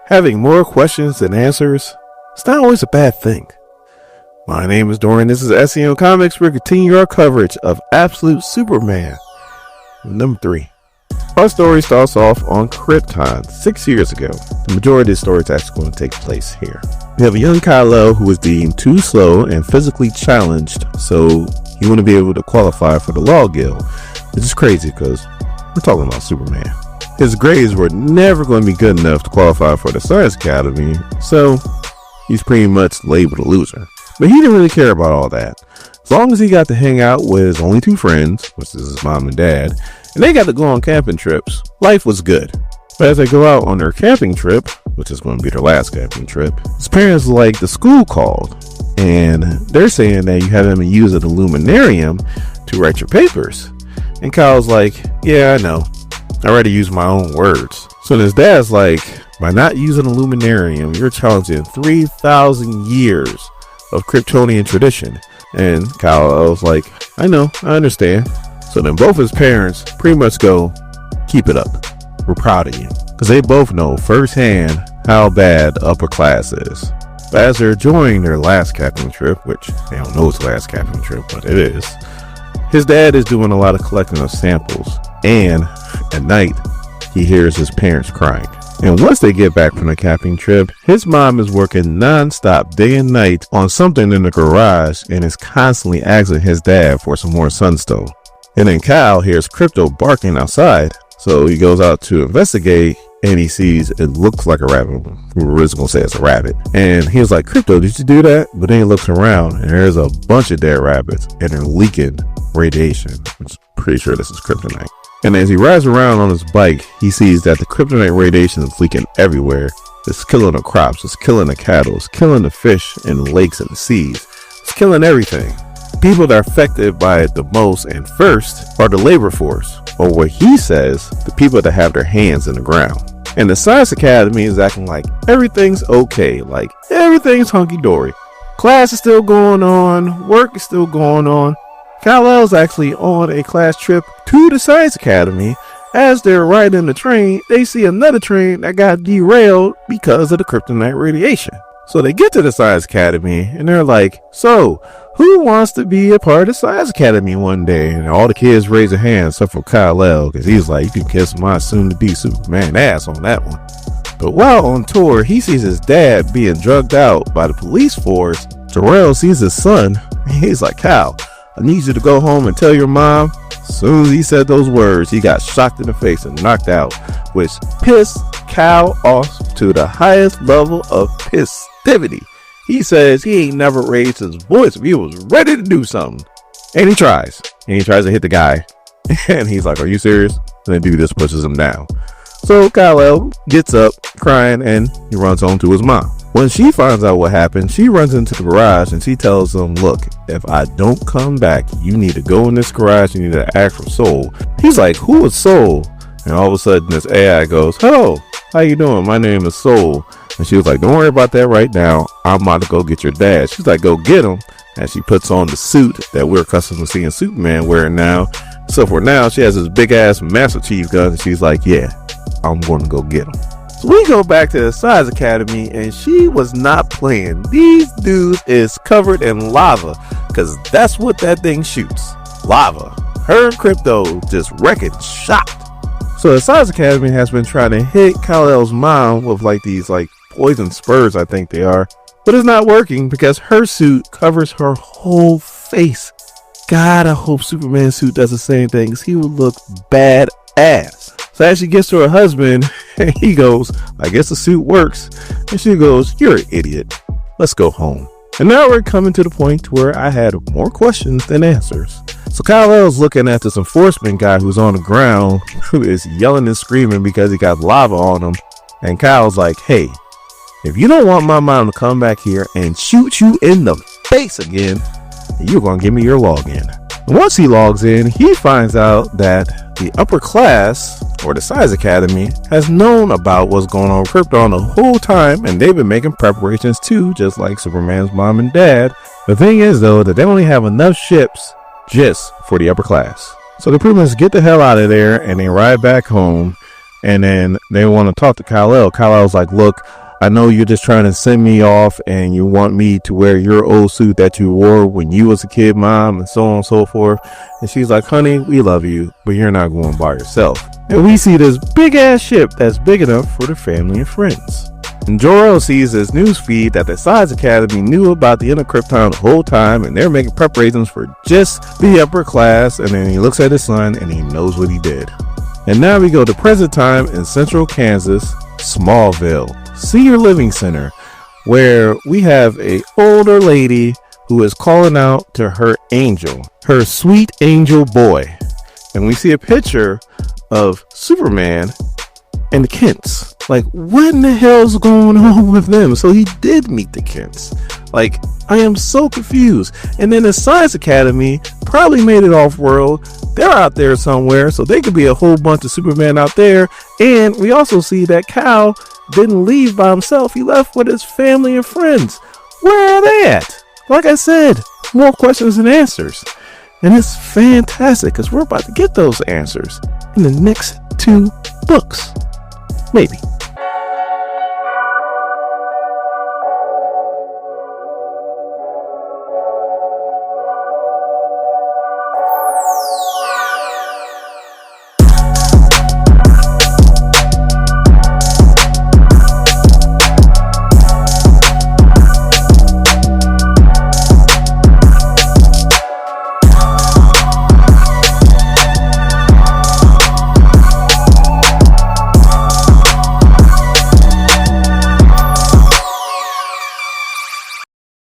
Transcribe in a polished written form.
Having more questions than answers, it's not always a bad thing. My name is Dorian. This is SEO Comics. We're continuing our coverage of Absolute Superman, number 3. Our story starts off on Krypton 6 years ago. The majority of the story is actually going to take place here. We have a young Kal-El who was deemed too slow and physically challenged, so he wouldn't be able to qualify for the Law Guild, which is crazy because we're talking about Superman. His grades were never going to be good enough to qualify for the Science Academy, so he's pretty much labeled a loser. But he didn't really care about all that. As long as he got to hang out with his only 2 friends, which is his mom and dad, and they got to go on camping trips, life was good. But as they go out on their camping trip, which is going to be their last camping trip, his parents like the school called, and they're saying that you have them use an illuminarium to write your papers. And Kyle's like, yeah, I know. I already use my own words. So his dad's like, by not using a illuminarium, you're challenging 3,000 years of Kryptonian tradition. And Kal-El's like, I know, I understand. So then both his parents pretty much go, keep it up. We're proud of you. Because they both know firsthand how bad the upper class is. But as they're enjoying their last camping trip, which they don't know it's the last camping trip, but it is, his dad is doing a lot of collecting of samples. And at night, he hears his parents crying. And once they get back from the camping trip, his mom is working non-stop day and night on something in the garage and is constantly asking his dad for some more sunstone. And then Kal hears Krypto barking outside, so he goes out to investigate and he sees it looks like a rabbit. We were just going to say it's a rabbit. And he was like, Krypto, did you do that? But then he looks around and there's a bunch of dead rabbits and they're leaking radiation, which I'm pretty sure this is kryptonite. And as he rides around on his bike, he sees that the kryptonite radiation is leaking everywhere. It's killing the crops, it's killing the cattle, it's killing the fish in the lakes and the seas. It's killing everything. People that are affected by it the most and first are the labor force, or what he says, the people that have their hands in the ground. And the Science Academy is acting like everything's okay, like everything's hunky-dory. Class is still going on, work is still going on. Kal-El's actually on a class trip to the Science Academy. As they're riding the train, they see another train that got derailed because of the kryptonite radiation. So they get to the Science Academy and they're like, so who wants to be a part of the Science Academy one day? And all the kids raise their hands except for Kal-El, because he's like, you can kiss my soon-to-be Superman ass on that one. But while on tour, he sees his dad being drugged out by the police force. Jor-El sees his son and he's like, Kal, I need you to go home and tell your mom. As soon as he said those words, he got shocked in the face and knocked out, which pissed Kal off to the highest level of pissivity. He says he ain't never raised his voice if he was ready to do something. And he tries. And he tries to hit the guy. And he's like, are you serious? And the dude just pushes him down. So Kal-El gets up crying and he runs home to his mom. When she finds out what happened, she runs into the garage and she tells him, look, if I don't come back, you need to go in this garage, you need to ask for Soul. He's like, who is Soul? And all of a sudden this AI goes, hello, how you doing? My name is Soul. And she was like, don't worry about that right now. I'm about to go get your dad. She's like, go get him. And she puts on the suit that we're accustomed to seeing Superman wearing now. So for now, she has this big ass Master Chief gun. And she's like, yeah, I'm going to go get him. So we go back to the Science Academy and she was not playing. These dudes is covered in lava because that's what that thing shoots. Lava. Her and Krypto just wrecking shot. So the Science Academy has been trying to hit Kal-El's mom with like these like poison spurs, I think they are. But it's not working because her suit covers her whole face. God, I hope Superman's suit does the same thing because he would look badass. So as she gets to her husband, he goes, I guess the suit works. And she goes, you're an idiot. Let's go home. And now we're coming to the point where I had more questions than answers. So Kal-El's looking at this enforcement guy who's on the ground, who is yelling and screaming because he got lava on him. And Kyle's like, hey, if you don't want my mom to come back here and shoot you in the face again, you're going to give me your login. And once he logs in, he finds out that the upper class, or the Science Academy, has known about what's going on with Krypton the whole time, and they've been making preparations too, just like Superman's mom and dad. The thing is, though, that they only have enough ships just for the upper class. So they pretty much get the hell out of there, and they ride back home, And then they want to talk to Kal-El. Kal-El's like, look, I know you're just trying to send me off and you want me to wear your old suit that you wore when you was a kid, Mom, and so on and so forth. And she's like, honey, we love you, but you're not going by yourself. And we see this big ass ship that's big enough for the family and friends. And Jor-El sees this news feed that the Science Academy knew about the end of Krypton the whole time, and they're making preparations for just the upper class. And then he looks at his son and he knows what he did. And now we go to present time in central Kansas, Smallville Senior Living Center, where we have a older lady who is calling out to her angel, her sweet angel boy. And we see a picture of Superman and the Kents. Like, what in the hell's going on with them? So he did meet the Kents. Like, I am so confused. And then the Science Academy probably made it off world. They're out there somewhere, so they could be a whole bunch of Superman out there. And we also see that Kal didn't leave by himself. He left with his family and friends. Where are they at? Like I said, more questions than answers. And it's fantastic because we're about to get those answers in the next 2 books. Maybe.